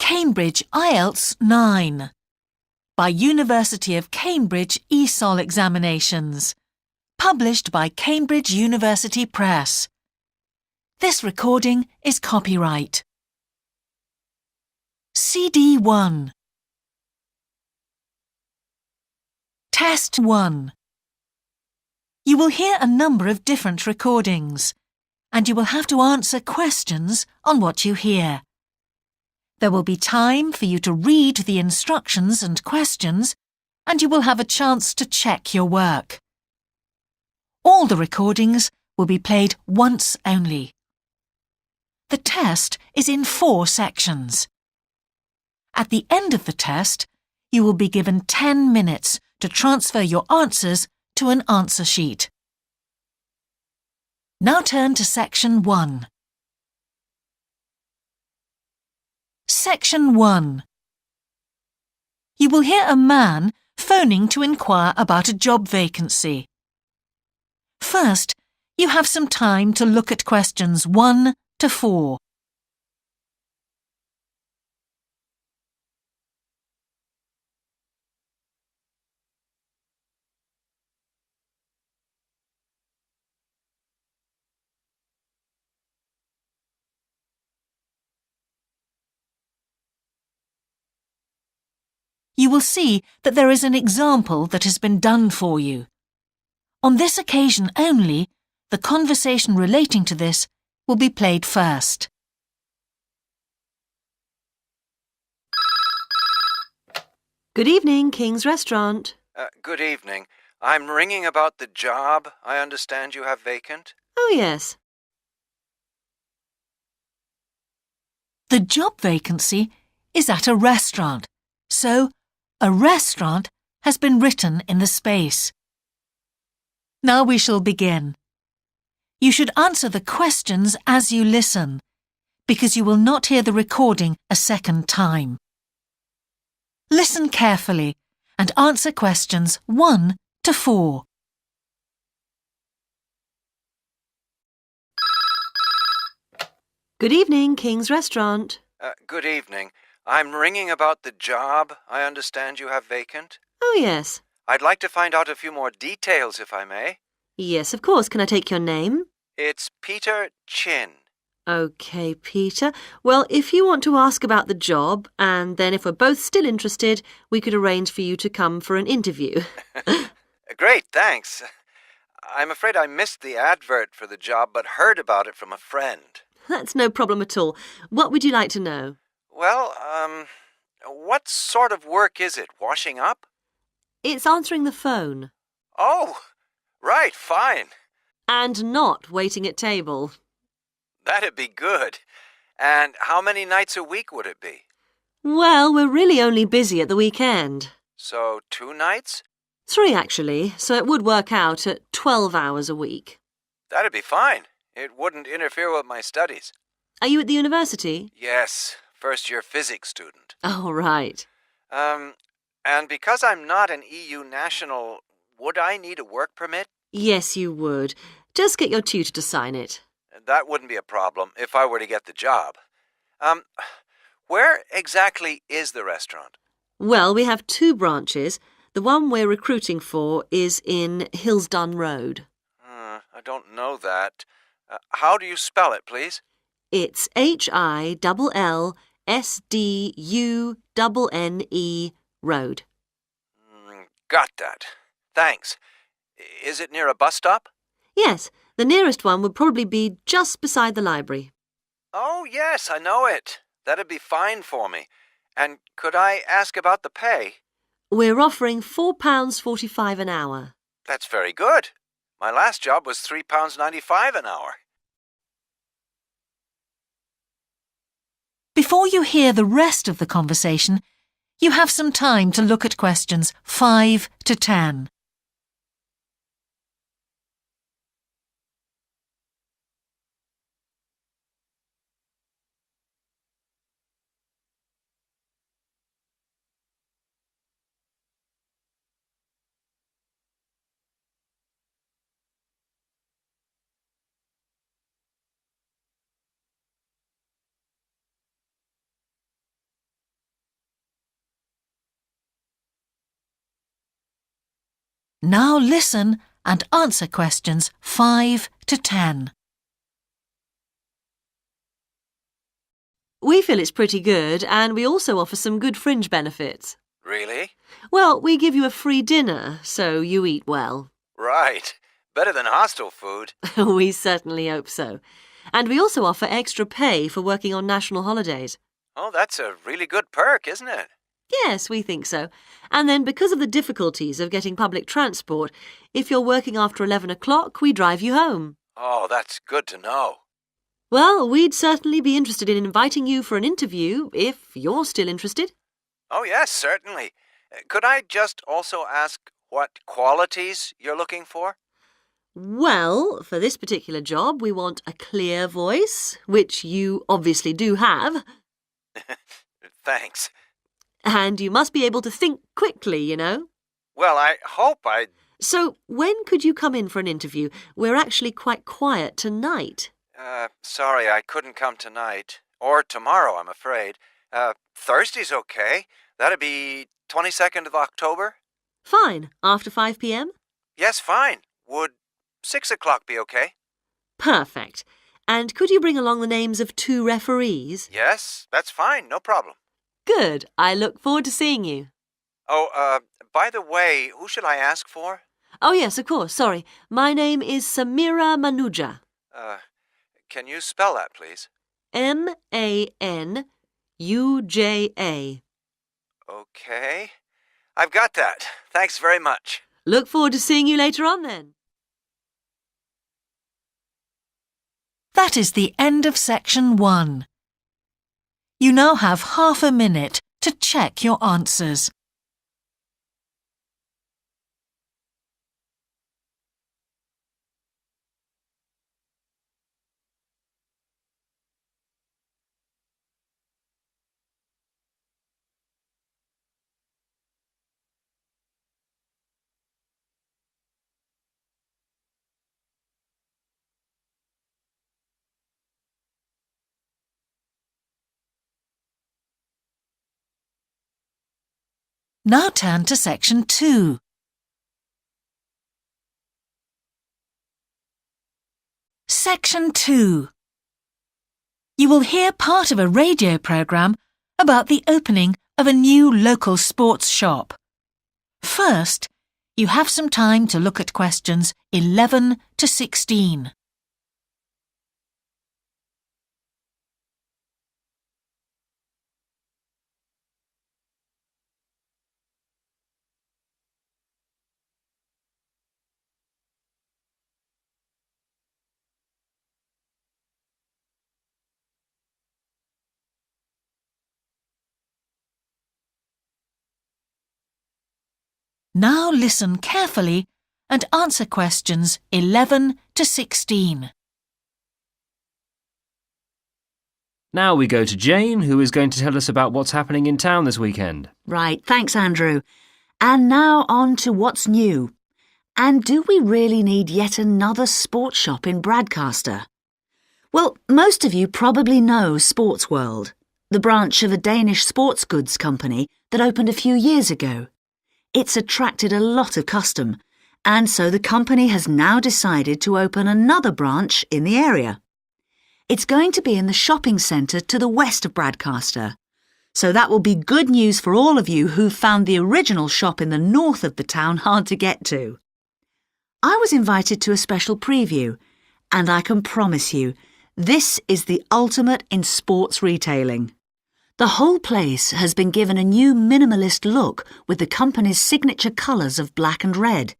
Cambridge IELTS 9 by University of Cambridge ESOL examinations, published by Cambridge University Press. This recording is copyright. CD 1. Test 1. You will hear a number of different recordings, and you will have to answer questions on what you hear. There will be time for you to read the instructions and questions, and you will have a chance to check your work. All the recordings will be played once only. The test is in 4 sections. At the end of the test, you will be given 10 minutes to transfer your answers to an answer sheet. Now turn to Section 1. Section 1. You will hear a man phoning to inquire about a job vacancy. First, you have some time to look at questions 1 to 4. You will see that there is an example that has been done for you. On this occasion only, the conversation relating to this will be played first. Good evening, King's Restaurant. Good evening. I'm ringing about the job I understand you have vacant. Oh, yes. The job vacancy is at a restaurant, so a restaurant has been written in the space. Now we shall begin. You should answer the questions as you listen, because you will not hear the recording a second time. Listen carefully and answer questions 1 to 4. Good evening, King's Restaurant. Good evening. I'm ringing about the job I understand you have vacant. Oh, yes. I'd like to find out a few more details, if I may. Yes, of course. Can I take your name? It's Peter Chin. OK, Peter. Well, if you want to ask about the job, and then if we're both still interested, we could arrange for you to come for an interview. Great, thanks. I'm afraid I missed the advert for the job, but heard about it from a friend. That's no problem at all. What would you like to know? Well, what sort of work is it? Washing up? It's answering the phone. Oh, right, fine. And not waiting at table. That'd be good. And how many nights a week would it be? Well, we're really only busy at the weekend. So 2 nights? 3, actually, so it would work out at 12 hours a week. That'd be fine. It wouldn't interfere with my studies. Are you at the university? Yes, first-year physics student. Oh, right. And because I'm not an EU national, would I need a work permit? Yes, you would. Just get your tutor to sign it. That wouldn't be a problem if I were to get the job. Where exactly is the restaurant? Well, we have 2 branches. The one we're recruiting for is in Hillsdon Road. I don't know that. How do you spell it, please? It's HILLSDUNNE Road. Got that. Thanks. Is it near a bus stop? Yes, the nearest one would probably be just beside the library. Oh, yes, I know it. That'd be fine for me. And could I ask about the pay? We're offering £4.45 an hour. That's very good. My last job was £3.95 an hour. Before you hear the rest of the conversation, you have some time to look at questions 5 to 10. Now listen and answer questions 5 to 10. We feel it's pretty good, and we also offer some good fringe benefits. Really? Well, we give you a free dinner, so you eat well. Right. Better than hostel food. We certainly hope so. And we also offer extra pay for working on national holidays. Oh, that's a really good perk, isn't it? Yes, we think so. And then because of the difficulties of getting public transport, if you're working after 11 o'clock, we drive you home. Oh, that's good to know. Well, we'd certainly be interested in inviting you for an interview if you're still interested. Oh, yes, certainly. Could I just also ask what qualities you're looking for? Well, for this particular job, we want a clear voice, which you obviously do have. Thanks. And you must be able to think quickly, you know. Well, I hope I... So, when could you come in for an interview? We're actually quite quiet tonight. Sorry, I couldn't come tonight. Or tomorrow, I'm afraid. Thursday's okay. That'd be 22nd of October? Fine. After 5 p.m.? Yes, fine. Would 6 o'clock be okay? Perfect. And could you bring along the names of 2 referees? Yes, that's fine. No problem. Good. I look forward to seeing you. Oh, by the way, who should I ask for? Oh, yes, of course. Sorry. My name is Samira Manuja. Can you spell that, please? Manuja. Okay. I've got that. Thanks very much. Look forward to seeing you later on then. That is the end of section 1. You now have half a minute to check your answers. Now turn to section 2. Section 2. You will hear part of a radio programme about the opening of a new local sports shop. First, you have some time to look at questions 11 to 16. Now listen carefully and answer questions 11 to 16. Now we go to Jane, who is going to tell us about what's happening in town this weekend. Right, thanks, Andrew. And now on to what's new. And do we really need yet another sports shop in Bradcaster? Well, most of you probably know Sports World, the branch of a Danish sports goods company that opened a few years ago. It's attracted a lot of custom, and so the company has now decided to open another branch in the area. It's going to be in the shopping centre to the west of Bradcaster, so that will be good news for all of you who found the original shop in the north of the town hard to get to. I was invited to a special preview, and I can promise you, this is the ultimate in sports retailing. The whole place has been given a new minimalist look with the company's signature colours of black and red.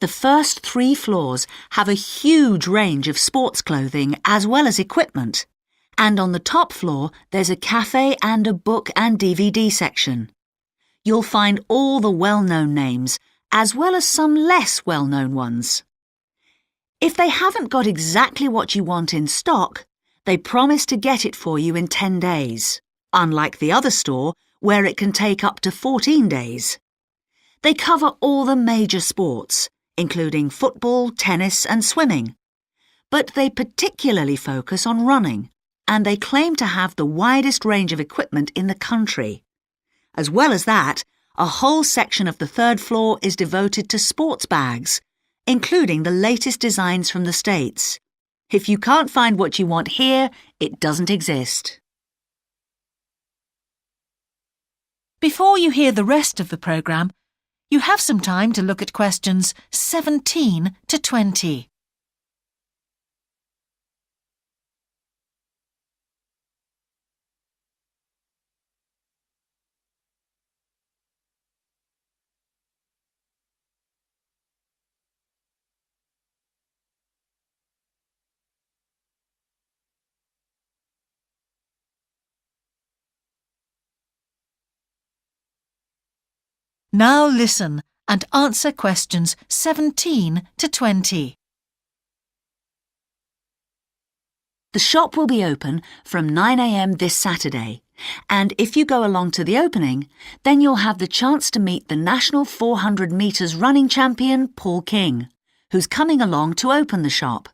The first 3 floors have a huge range of sports clothing as well as equipment. And on the top floor, there's a cafe and a book and DVD section. You'll find all the well-known names, as well as some less well-known ones. If they haven't got exactly what you want in stock, they promise to get it for you in 10 days. Unlike the other store, where it can take up to 14 days. They cover all the major sports, including football, tennis and swimming. But they particularly focus on running, and they claim to have the widest range of equipment in the country. As well as that, a whole section of the third floor is devoted to sports bags, including the latest designs from the States. If you can't find what you want here, it doesn't exist. Before you hear the rest of the programme, you have some time to look at questions 17 to 20. Now listen and answer questions 17 to 20. The shop will be open from 9 a.m. this Saturday, and if you go along to the opening, then you'll have the chance to meet the national 400 metres running champion, Paul King, who's coming along to open the shop.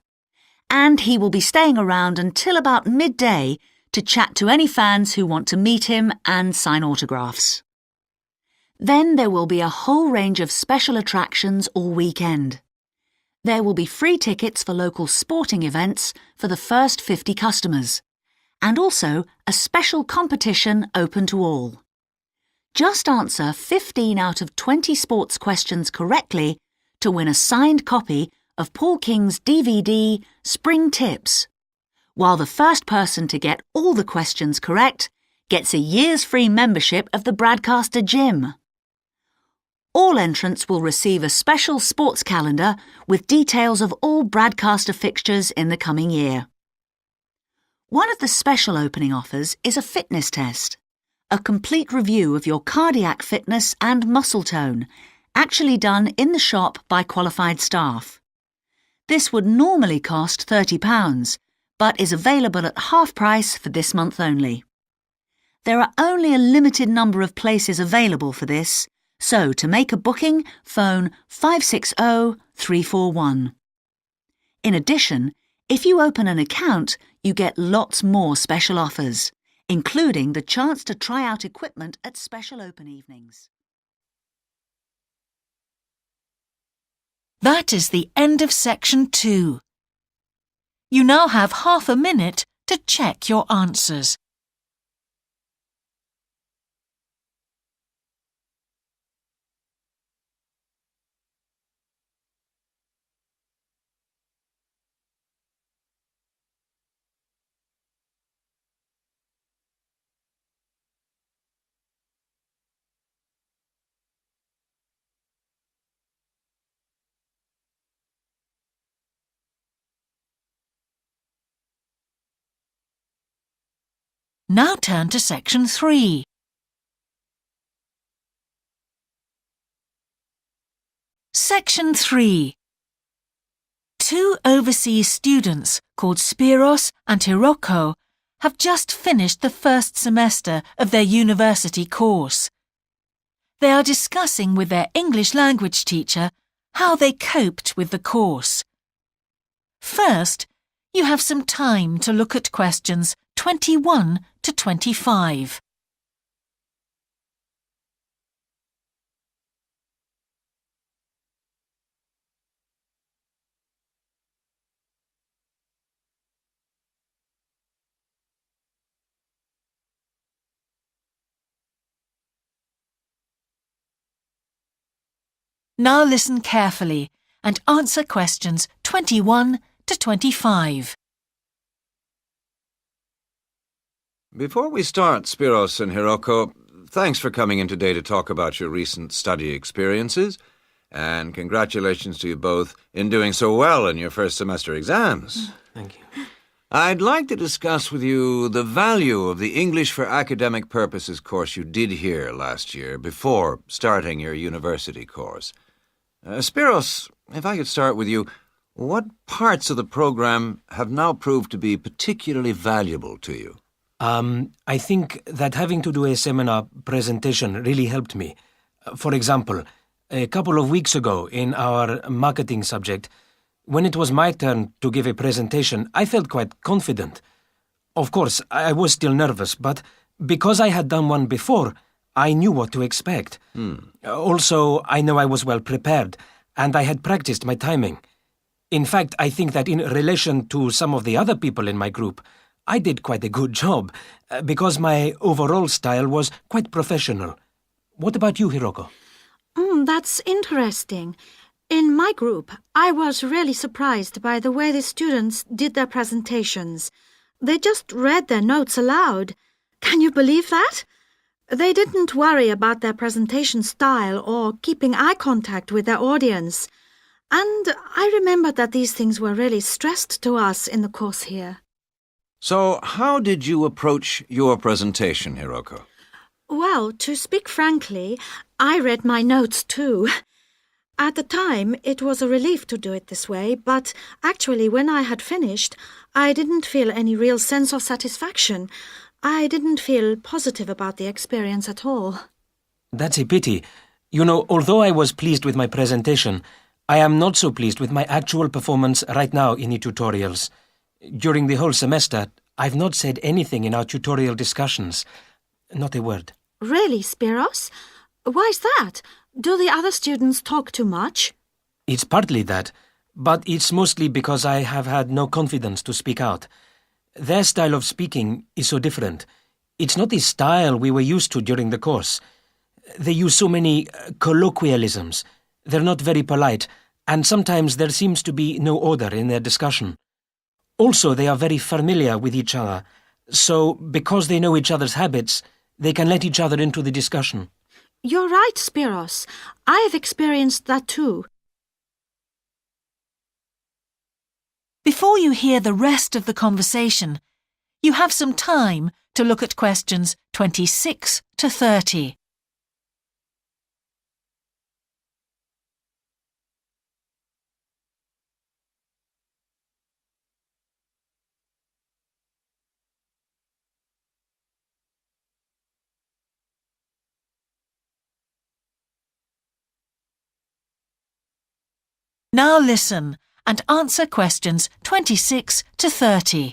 And he will be staying around until about midday to chat to any fans who want to meet him and sign autographs. Then there will be a whole range of special attractions all weekend. There will be free tickets for local sporting events for the first 50 customers, and also a special competition open to all. Just answer 15 out of 20 sports questions correctly to win a signed copy of Paul King's DVD, Spring Tips, while the first person to get all the questions correct gets a year's free membership of the Bradcaster Gym. All entrants will receive a special sports calendar with details of all Bradcaster fixtures in the coming year. One of the special opening offers is a fitness test, a complete review of your cardiac fitness and muscle tone, actually done in the shop by qualified staff. This would normally cost £30, but is available at half price for this month only. There are only a limited number of places available for this, so to make a booking, phone 560-341. In addition, if you open an account, you get lots more special offers, including the chance to try out equipment at special open evenings. That is the end of section 2. You now have half a minute to check your answers. Now turn to section 3. Section 3. Two overseas students called Spiros and Hiroko have just finished the first semester of their university course. They are discussing with their English language teacher how they coped with the course. First, you have some time to look at questions 21 to 25. Now listen carefully and answer questions 21 to 25. Before we start, Spiros and Hiroko, thanks for coming in today to talk about your recent study experiences, and congratulations to you both in doing so well in your first semester exams. Thank you. I'd like to discuss with you the value of the English for Academic Purposes course you did here last year before starting your university course. Spiros, if I could start with you, what parts of the program have now proved to be particularly valuable to you? I think that having to do a seminar presentation really helped me. For example, a couple of weeks ago in our marketing subject, when it was my turn to give a presentation, I felt quite confident. Of course, I was still nervous, but because I had done one before, I knew what to expect. Also, I know I was well prepared, and I had practiced my timing. In fact, I think that in relation to some of the other people in my group, I did quite a good job, because my overall style was quite professional. What about you, Hiroko? That's interesting. In my group, I was really surprised by the way the students did their presentations. They just read their notes aloud. Can you believe that? They didn't worry about their presentation style or keeping eye contact with their audience. And I remember that these things were really stressed to us in the course here. So, how did you approach your presentation, Hiroko? Well, to speak frankly, I read my notes too. At the time, it was a relief to do it this way, but actually when I had finished, I didn't feel any real sense of satisfaction. I didn't feel positive about the experience at all. That's a pity. You know, although I was pleased with my presentation, I am not so pleased with my actual performance right now in the tutorials. During the whole semester, I've not said anything in our tutorial discussions. Not a word. Really, Spiros? Why's that? Do the other students talk too much? It's partly that, but it's mostly because I have had no confidence to speak out. Their style of speaking is so different. It's not the style we were used to during the course. They use so many colloquialisms. They're not very polite, and sometimes there seems to be no order in their discussion. Also, they are very familiar with each other, so because they know each other's habits, they can let each other into the discussion. You're right, Spiros. I have experienced that too. Before you hear the rest of the conversation, you have some time to look at questions 26 to 30. Now listen and answer questions 26 to 30.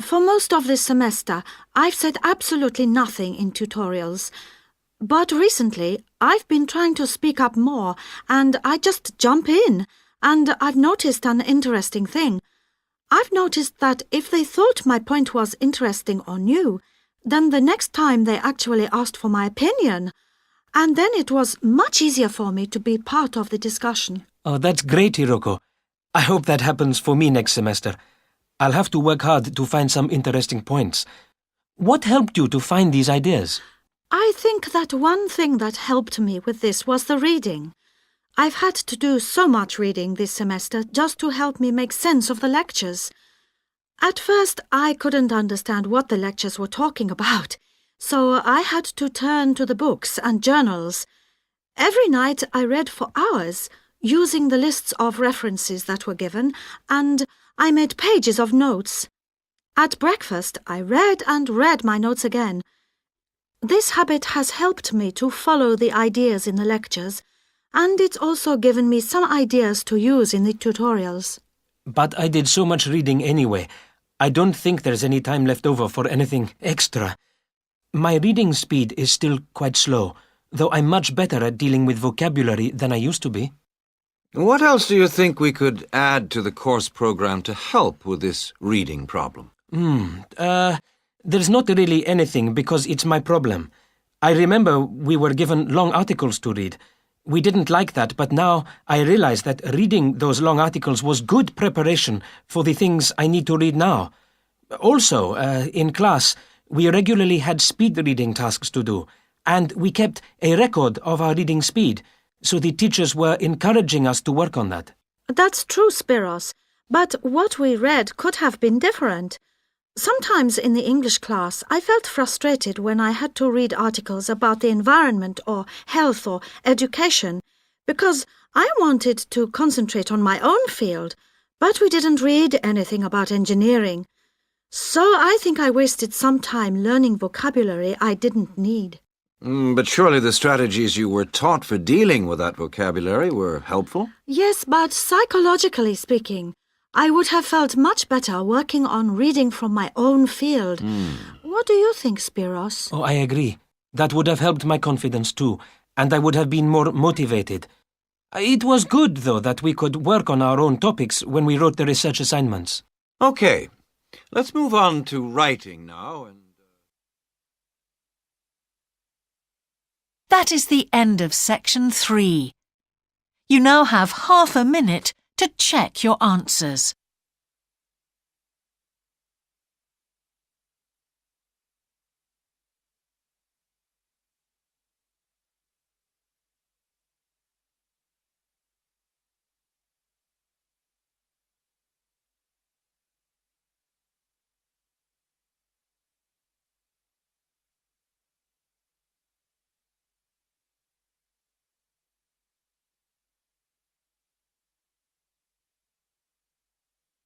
For most of this semester, I've said absolutely nothing in tutorials. But recently, I've been trying to speak up more, and I just jump in, and I've noticed an interesting thing. I've noticed that if they thought my point was interesting or new, then the next time they actually asked for my opinion. And then it was much easier for me to be part of the discussion. Oh, that's great, Hiroko. I hope that happens for me next semester. I'll have to work hard to find some interesting points. What helped you to find these ideas? I think that one thing that helped me with this was the reading. I've had to do so much reading this semester just to help me make sense of the lectures. At first, I couldn't understand what the lectures were talking about, so I had to turn to the books and journals. Every night I read for hours, using the lists of references that were given, and I made pages of notes. At breakfast, I read and read my notes again. This habit has helped me to follow the ideas in the lectures, and it's also given me some ideas to use in the tutorials. But I did so much reading anyway. I don't think there's any time left over for anything extra. My reading speed is still quite slow, though I'm much better at dealing with vocabulary than I used to be. What else do you think we could add to the course program to help with this reading problem? There's not really anything because it's my problem. I remember we were given long articles to read. We didn't like that, but now I realize that reading those long articles was good preparation for the things I need to read now. Also, in class, we regularly had speed reading tasks to do, and we kept a record of our reading speed, so the teachers were encouraging us to work on that. That's true, Spiros, but what we read could have been different. Sometimes in the English class, I felt frustrated when I had to read articles about the environment or health or education, because I wanted to concentrate on my own field, but we didn't read anything about engineering. So I think I wasted some time learning vocabulary I didn't need. But surely the strategies you were taught for dealing with that vocabulary were helpful? Yes, but psychologically speaking, I would have felt much better working on reading from my own field. What do you think, Spiros? Oh, I agree. That would have helped my confidence too, and I would have been more motivated. It was good, though, that we could work on our own topics when we wrote the research assignments. Okay, let's move on to writing now. That is the end of section 3. You now have half a minute to check your answers.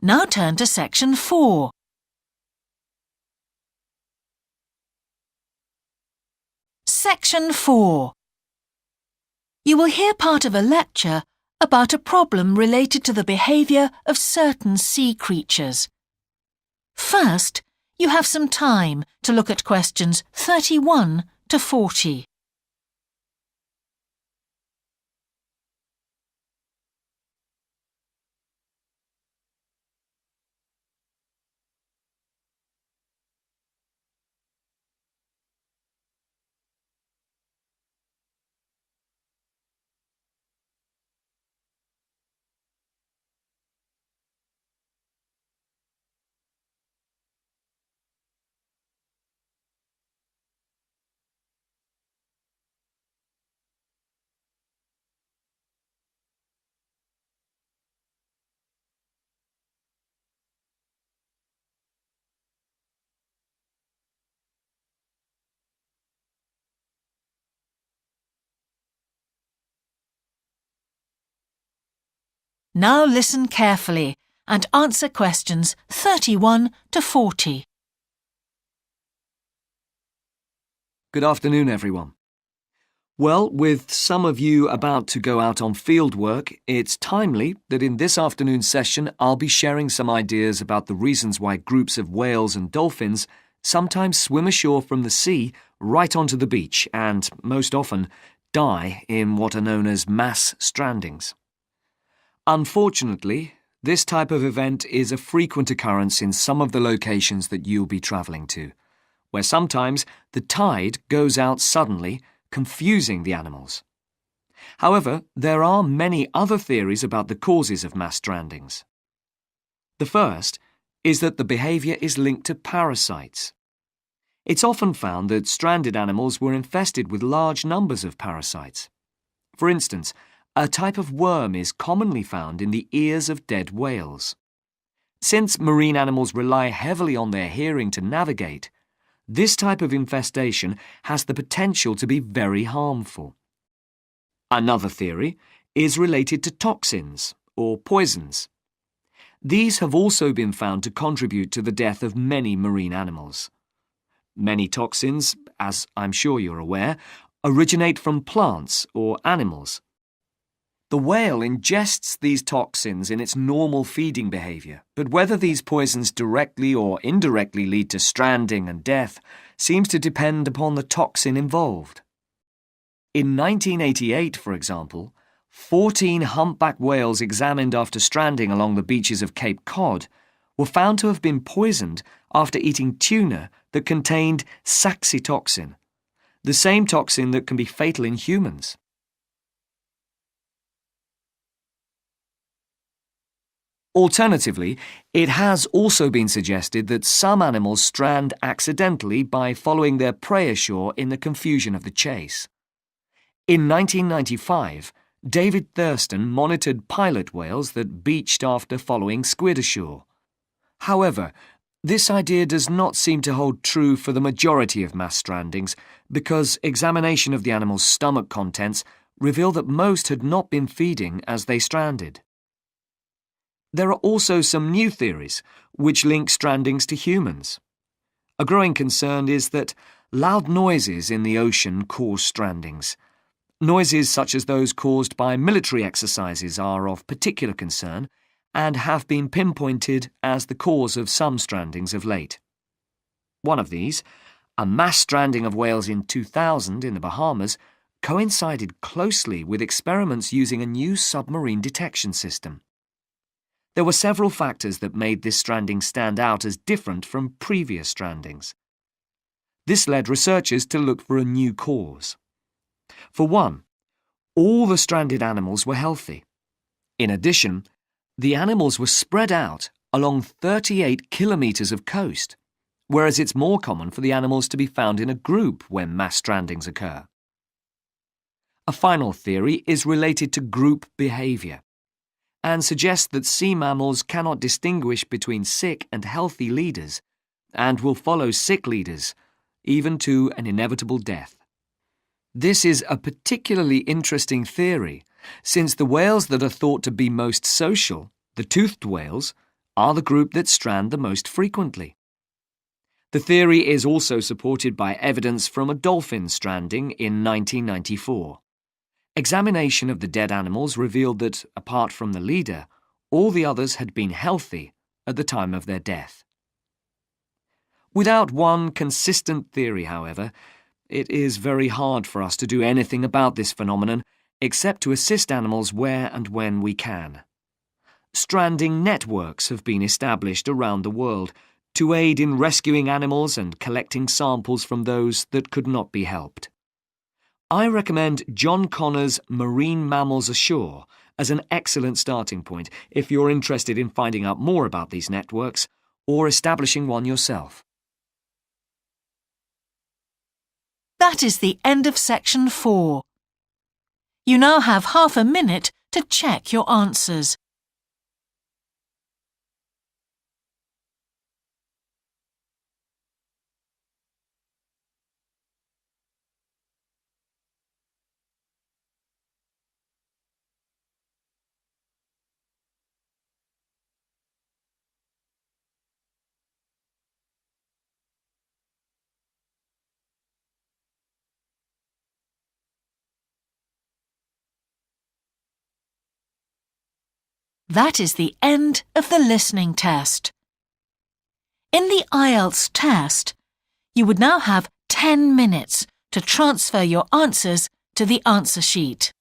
Now turn to section 4. Section 4. You will hear part of a lecture about a problem related to the behaviour of certain sea creatures. First, you have some time to look at questions 31 to 40. Now listen carefully and answer questions 31 to 40. Good afternoon, everyone. Well, with some of you about to go out on field work, it's timely that in this afternoon's session I'll be sharing some ideas about the reasons why groups of whales and dolphins sometimes swim ashore from the sea right onto the beach and, most often, die in what are known as mass strandings. Unfortunately, this type of event is a frequent occurrence in some of the locations that you'll be travelling to, where sometimes the tide goes out suddenly, confusing the animals. However, there are many other theories about the causes of mass strandings. The first is that the behaviour is linked to parasites. It's often found that stranded animals were infested with large numbers of parasites. For instance, a type of worm is commonly found in the ears of dead whales. Since marine animals rely heavily on their hearing to navigate, this type of infestation has the potential to be very harmful. Another theory is related to toxins or poisons. These have also been found to contribute to the death of many marine animals. Many toxins, as I'm sure you're aware, originate from plants or animals. The whale ingests these toxins in its normal feeding behaviour, but whether these poisons directly or indirectly lead to stranding and death seems to depend upon the toxin involved. In 1988, for example, 14 humpback whales examined after stranding along the beaches of Cape Cod were found to have been poisoned after eating tuna that contained saxitoxin, the same toxin that can be fatal in humans. Alternatively, it has also been suggested that some animals strand accidentally by following their prey ashore in the confusion of the chase. In 1995, David Thurston monitored pilot whales that beached after following squid ashore. However, this idea does not seem to hold true for the majority of mass strandings because examination of the animal's stomach contents revealed that most had not been feeding as they stranded. There are also some new theories which link strandings to humans. A growing concern is that loud noises in the ocean cause strandings. Noises such as those caused by military exercises are of particular concern and have been pinpointed as the cause of some strandings of late. One of these, a mass stranding of whales in 2000 in the Bahamas, coincided closely with experiments using a new submarine detection system. There were several factors that made this stranding stand out as different from previous strandings. This led researchers to look for a new cause. For one, all the stranded animals were healthy. In addition, the animals were spread out along 38 kilometres of coast, whereas it's more common for the animals to be found in a group when mass strandings occur. A final theory is related to group behaviour and suggests that sea mammals cannot distinguish between sick and healthy leaders and will follow sick leaders, even to an inevitable death. This is a particularly interesting theory, since the whales that are thought to be most social, the toothed whales, are the group that strand the most frequently. The theory is also supported by evidence from a dolphin stranding in 1994. Examination of the dead animals revealed that, apart from the leader, all the others had been healthy at the time of their death. Without one consistent theory, however, it is very hard for us to do anything about this phenomenon except to assist animals where and when we can. Stranding networks have been established around the world to aid in rescuing animals and collecting samples from those that could not be helped. I recommend John Connor's Marine Mammals Ashore as an excellent starting point if you're interested in finding out more about these networks or establishing one yourself. That is the end of section 4. You now have half a minute to check your answers. That is the end of the listening test. In the IELTS test, you would now have 10 minutes to transfer your answers to the answer sheet.